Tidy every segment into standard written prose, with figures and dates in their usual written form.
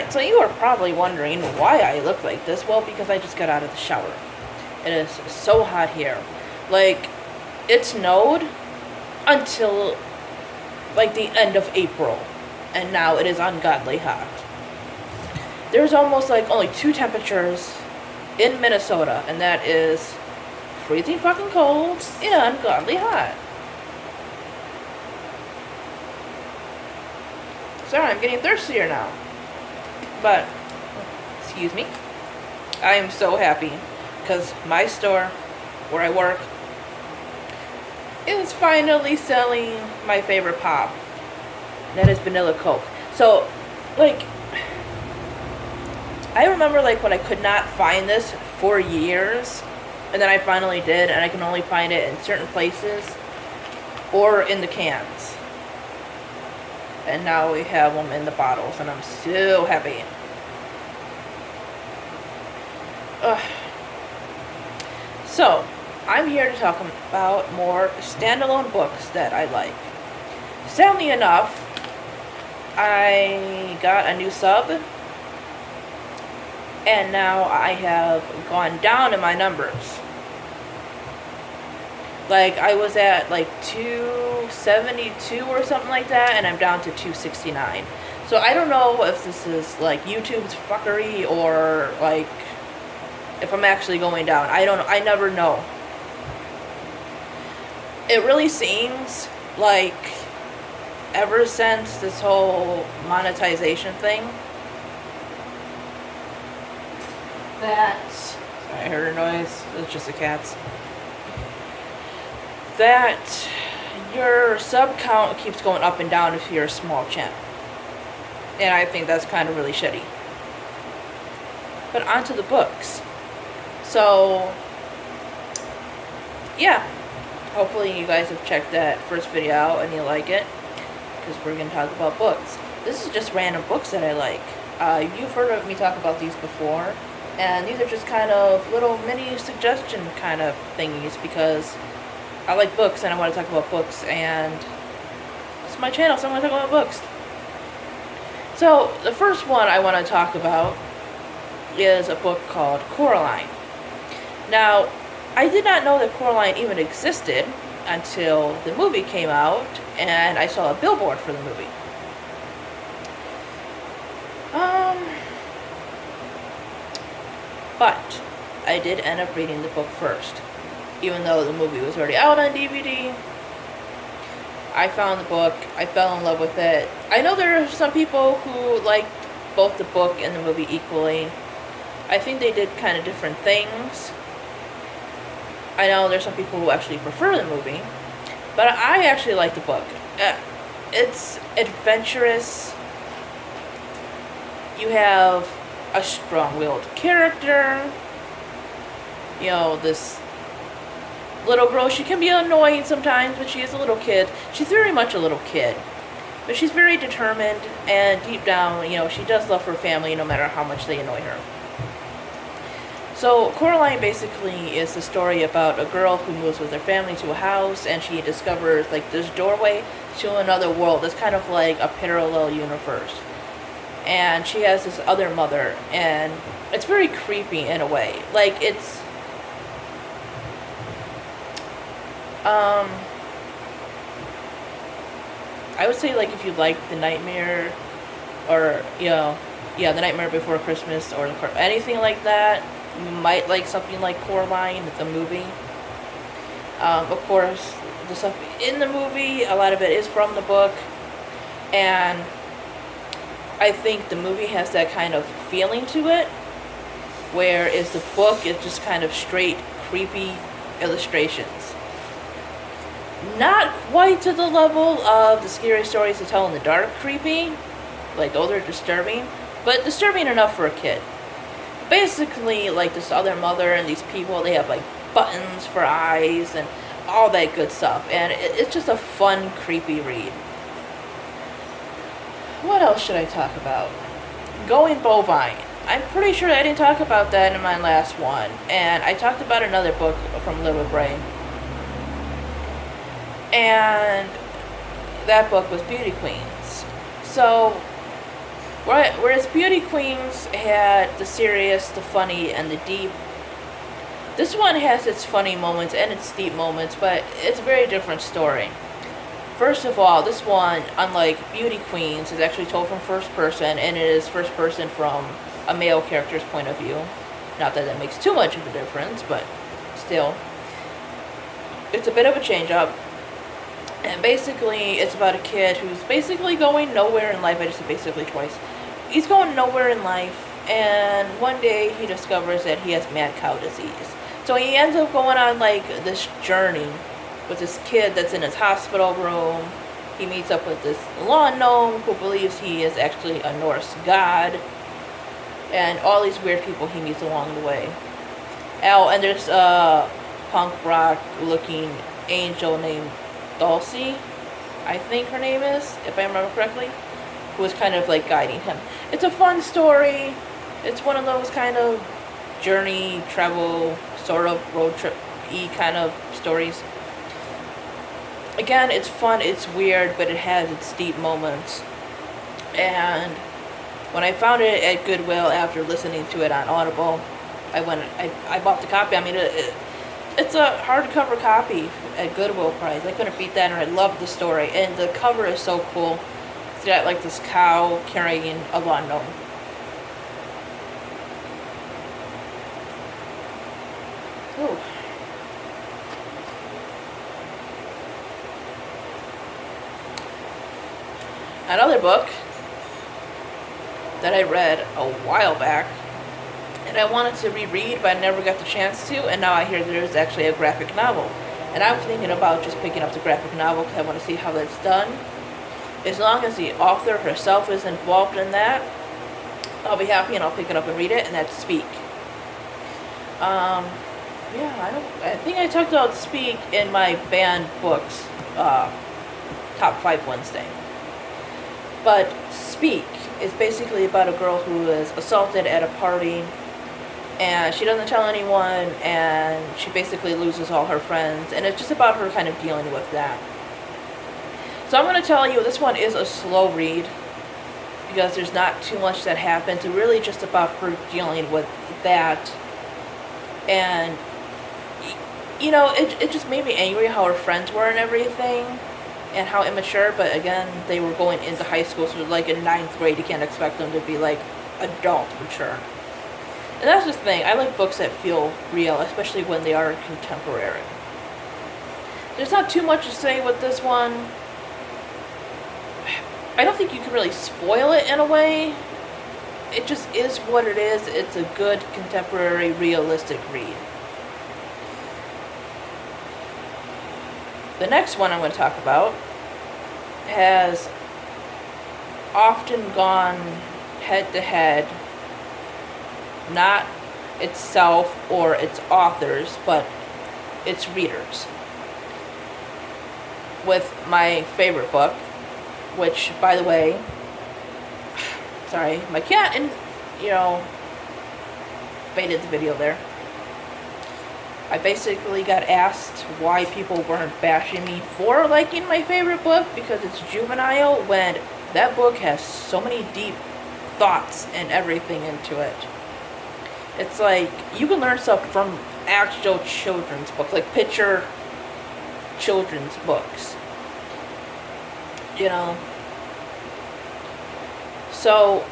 Alright, so you are probably wondering why I look like this. Well, because I just got out of the shower. It is so hot here. Like, it snowed until, like, the end of April. And now it is ungodly hot. There's almost, like, only two temperatures in Minnesota. And that is freezing fucking cold and ungodly hot. Sorry, I'm getting thirstier now. But, excuse me, I am so happy because my store where I work is finally selling my favorite pop. That is Vanilla Coke. So, like, I remember, like, when I could not find this for years, and then I finally did, and I can only find it in certain places or in the cans. And now we have them in the bottles, and I'm so happy. So, I'm here to talk about more standalone books that I like. Sadly enough, I got a new sub, and now I have gone down in my numbers. Like, I was at, like, 272 or something like that, and I'm down to 269. So I don't know if this is, like, YouTube's fuckery or, like, if I'm actually going down. I don't know. I never know. It really seems like ever since this whole monetization thing that... Sorry, I heard a noise. It's just the cats. That your sub count keeps going up and down if you're a small channel. And I think that's kind of really shitty. But onto the books. So, yeah. Hopefully you guys have checked that first video out and you like it. Because we're going to talk about books. This is just random books that I like. You've heard of me talk about these before. And these are just kind of little mini suggestion kind of thingies because I like books and I want to talk about books, and it's my channel, so I want to talk about books. So, the first one I want to talk about is a book called Coraline. Now, I did not know that Coraline even existed until the movie came out, and I saw a billboard for the movie. But I did end up reading the book first. Even though the movie was already out on DVD, I found the book, I fell in love with it. I know there are some people who liked both the book and the movie equally. I think they did kind of different things. I know there's some people who actually prefer the movie, but I actually like the book. It's adventurous. You have a strong-willed character. You know, this little girl, she can be annoying sometimes, but she is a little kid. She's very much a little kid. But she's very determined, and deep down, you know, she does love her family no matter how much they annoy her. So, Coraline basically is the story about a girl who moves with her family to a house, and she discovers, like, this doorway to another world. It's kind of like a parallel universe. And she has this other mother, and it's very creepy in a way. Like, it's... I would say, like, if you like The Nightmare, or, you know, yeah, The Nightmare Before Christmas, or anything like that, you might like something like Coraline, the movie. Of course, the stuff in the movie, a lot of it is from the book, and I think the movie has that kind of feeling to it, whereas the book is just kind of straight, creepy illustrations. Not quite to the level of the Scary Stories to Tell in the Dark creepy, like those are disturbing, but disturbing enough for a kid. Basically, like this other mother and these people, they have like buttons for eyes and all that good stuff, and it's just a fun, creepy read. What else should I talk about? Going Bovine. I'm pretty sure I didn't talk about that in my last one, and I talked about another book from Little Brain. And that book was Beauty Queens. So, Whereas Beauty Queens had the serious, the funny, and the deep, this one has its funny moments and its deep moments, but it's a very different story. First of all, this one, unlike Beauty Queens, is actually told from first person, and it is first person from a male character's point of view. Not that makes too much of a difference, but still. It's a bit of a change up. And basically, it's about a kid who's basically going nowhere in life. I just said basically twice. He's going nowhere in life, and one day he discovers that he has mad cow disease. So he ends up going on like this journey with this kid that's in his hospital room. He meets up with this lawn gnome who believes he is actually a Norse god, and all these weird people he meets along the way. And there's a punk rock looking angel named Dulcie, I think her name is, if I remember correctly, who is kind of like guiding him. It's a fun story. It's one of those kind of journey, travel, sort of road trip-y kind of stories. Again, it's fun, it's weird, but it has its deep moments. And when I found it at Goodwill after listening to it on Audible, I bought the copy. I mean, it's a hardcover copy at Goodwill price. I couldn't beat that, and I loved the story. And the cover is so cool. It's got like this cow carrying a lawn gnome. Ooh. Another book that I read a while back, and I wanted to reread, but I never got the chance to, and now I hear there's actually a graphic novel. And I'm thinking about just picking up the graphic novel because I want to see how that's done. As long as the author herself is involved in that, I'll be happy and I'll pick it up and read it, and that's Speak. Yeah, I think I talked about Speak in my banned books, Top 5 Wednesday. But Speak is basically about a girl who is assaulted at a party, and she doesn't tell anyone, and she basically loses all her friends, and it's just about her kind of dealing with that. So I'm going to tell you, this one is a slow read, because there's not too much that happens. It's really just about her dealing with that, and, you know, it just made me angry how her friends were and everything, and how immature, but again, they were going into high school, so like in 9th grade, you can't expect them to be like adult mature. And that's the thing, I like books that feel real, especially when they are contemporary. There's not too much to say with this one. I don't think you can really spoil it in a way. It just is what it is. It's a good, contemporary, realistic read. The next one I'm going to talk about has often gone head-to-head, not itself or its authors, but its readers, with my favorite book, which, by the way, sorry, my cat, and, you know, faded the video there. I basically got asked why people weren't bashing me for liking my favorite book because it's juvenile, when that book has so many deep thoughts and everything into it. It's like, you can learn stuff from actual children's books, like picture children's books. You know? So,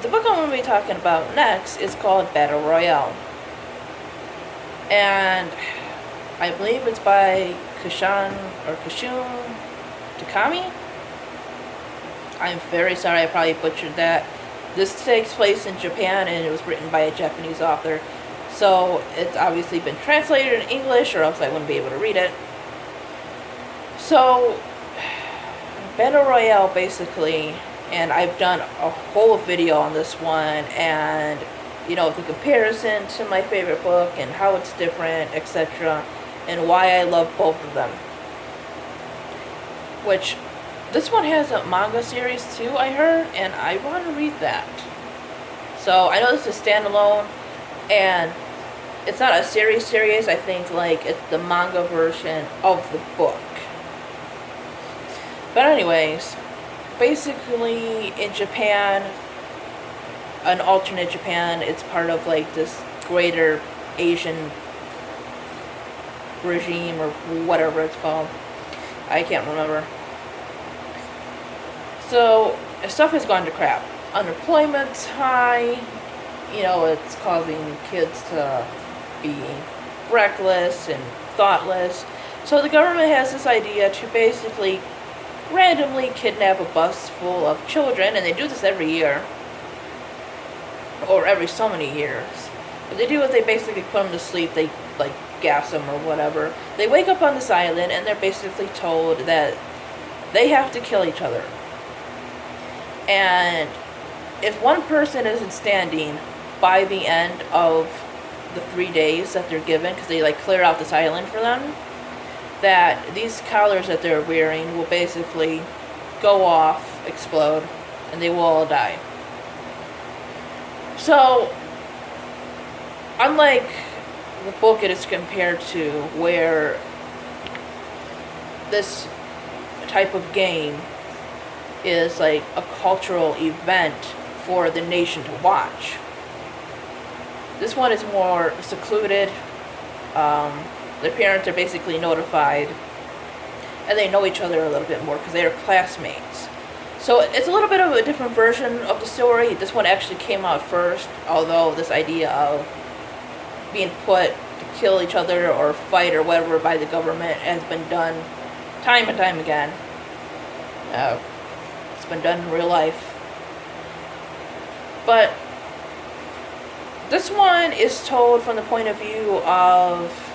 the book I'm going to be talking about next is called Battle Royale. And I believe it's by Kashun Takami. I'm very sorry, I probably butchered that. This takes place in Japan, and it was written by a Japanese author. So it's obviously been translated in English, or else I wouldn't be able to read it. So, Battle Royale basically, and I've done a whole video on this one, and you know, the comparison to my favorite book and how it's different, etc., and why I love both of them. Which, this one has a manga series too, I heard, and I want to read that. So, I know this is standalone, and it's not a series, I think, like, it's the manga version of the book. But anyways, basically, in Japan, an alternate Japan. It's part of like this greater Asian regime or whatever it's called. I can't remember. So stuff has gone to crap. Unemployment's high. You know, it's causing kids to be reckless and thoughtless. So the government has this idea to basically randomly kidnap a bus full of children, and they do this every year, or every so many years. What they do is they basically put them to sleep, they like gas them or whatever. They wake up on this island and they're basically told that they have to kill each other. And if one person isn't standing by the end of the 3 days that they're given, because they like clear out this island for them, that these collars that they're wearing will basically go off, explode, and they will all die. So, unlike the book it is compared to, where this type of game is like a cultural event for the nation to watch, this one is more secluded. Their parents are basically notified, and they know each other a little bit more because they are classmates. So it's a little bit of a different version of the story. This one actually came out first, although this idea of being put to kill each other or fight or whatever by the government has been done time and time again. It's been done in real life. But this one is told from the point of view of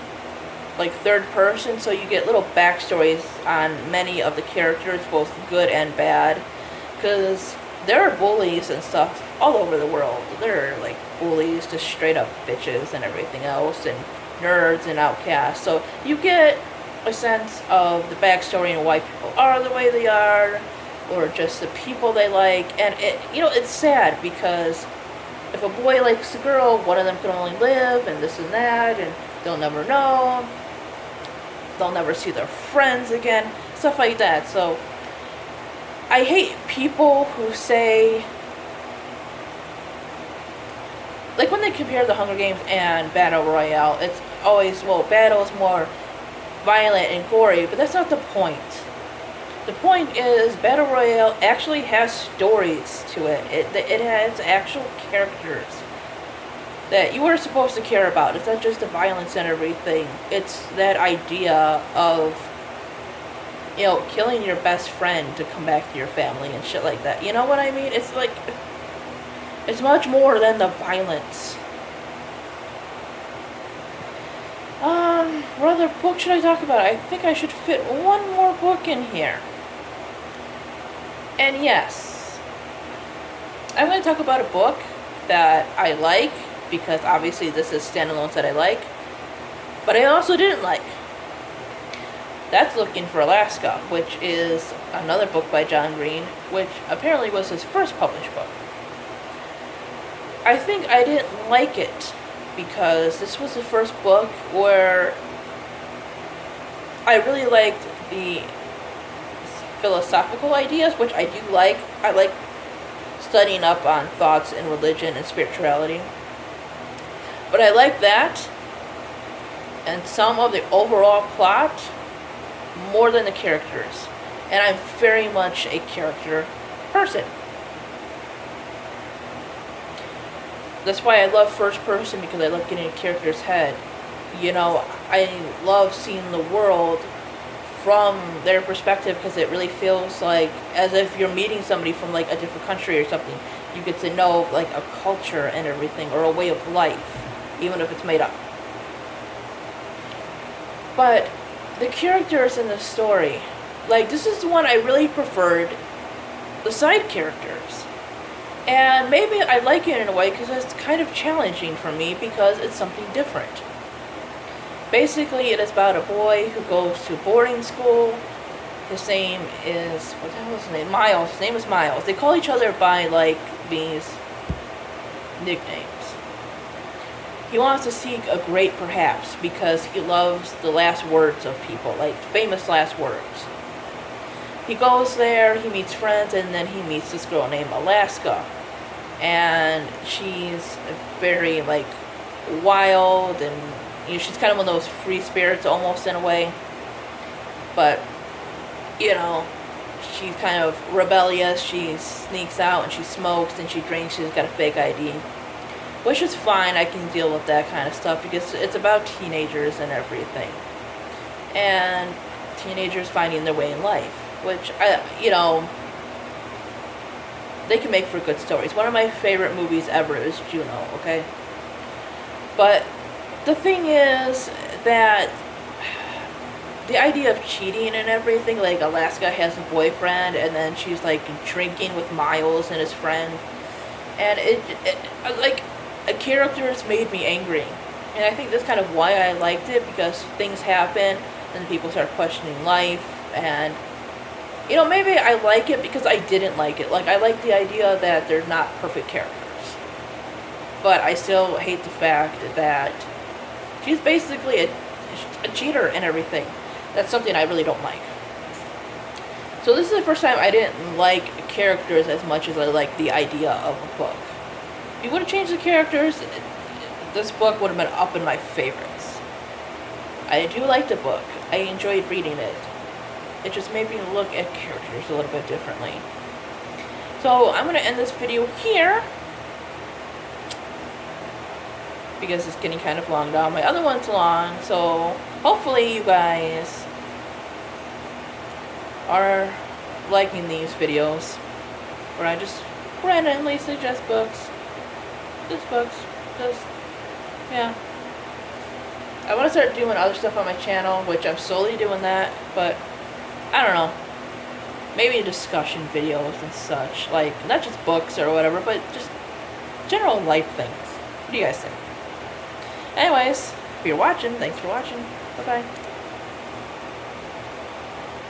like third person, so you get little backstories on many of the characters, both good and bad, because there are bullies and stuff all over the world. There are like bullies, just straight up bitches and everything else, and nerds and outcasts. So you get a sense of the backstory and why people are the way they are, or just the people they like. And it, you know, it's sad because if a boy likes a girl, one of them can only live, and this and that, and they'll never know. They'll never see their friends again, stuff like that. So I hate people who say, like when they compare the Hunger Games and Battle Royale, it's always, well, Battle is more violent and gory, but that's not the point. The point is Battle Royale actually has stories to it. It has actual characters that you are supposed to care about. It's not just the violence and everything. It's that idea of, you know, killing your best friend to come back to your family and shit like that. You know what I mean? It's like, it's much more than the violence. What other book should I talk about? I think I should fit one more book in here. And yes, I'm going to talk about a book that I like, because obviously this is standalones that I like, but I also didn't like. That's Looking for Alaska, which is another book by John Green, which apparently was his first published book. I think I didn't like it because this was the first book where I really liked the philosophical ideas, which I do like. I like studying up on thoughts and religion and spirituality. But I like that and some of the overall plot more than the characters. And I'm very much a character person. That's why I love first person, because I love getting in a character's head. You know, I love seeing the world from their perspective, because it really feels like as if you're meeting somebody from like a different country or something. You get to know like a culture and everything, or a way of life, even if it's made up. But the characters in the story, like this is the one I really preferred, the side characters. And maybe I like it in a way because it's kind of challenging for me, because it's something different. Basically, it is about a boy who goes to boarding school. His name is, what the hell is his name? Miles. His name is Miles. They call each other by, like, these nicknames. He wants to seek a great perhaps because he loves the last words of people, like famous last words. He goes there, he meets friends, and then he meets this girl named Alaska. and she's very like wild, and she's kind of one of those free spirits almost in a way, but she's kind of rebellious. She sneaks out and she smokes and she drinks. She's got a fake ID, which is fine. I can deal with that kind of stuff because it's about teenagers and everything, and teenagers finding their way in life, which they can make for good stories. One of my favorite movies ever is Juno, okay? But the thing is that the idea of cheating and everything, like Alaska has a boyfriend and then she's like drinking with Miles and his friend, and it like a character's made me angry. And I think that's kind of why I liked it, because things happen and people start questioning life, and maybe I like it because I didn't like it. Like, I like the idea that they're not perfect characters, but I still hate the fact that she's basically a cheater and everything. That's something I really don't like. So this is the first time I didn't like characters as much as I like the idea of a book. If you would have changed the characters, this book would have been up in my favorites. I do like the book. I enjoyed reading it. It just made me look at characters a little bit differently. So I'm going to end this video here, because it's getting kind of long now. My other one's long, so hopefully you guys are liking these videos where I just randomly suggest books. Yeah. I want to start doing other stuff on my channel, which I'm slowly doing that, but I don't know. Maybe discussion videos and such, like not just books or whatever, but just general life things. What do you guys think? Anyways, if you're watching, thanks for watching. Bye-bye.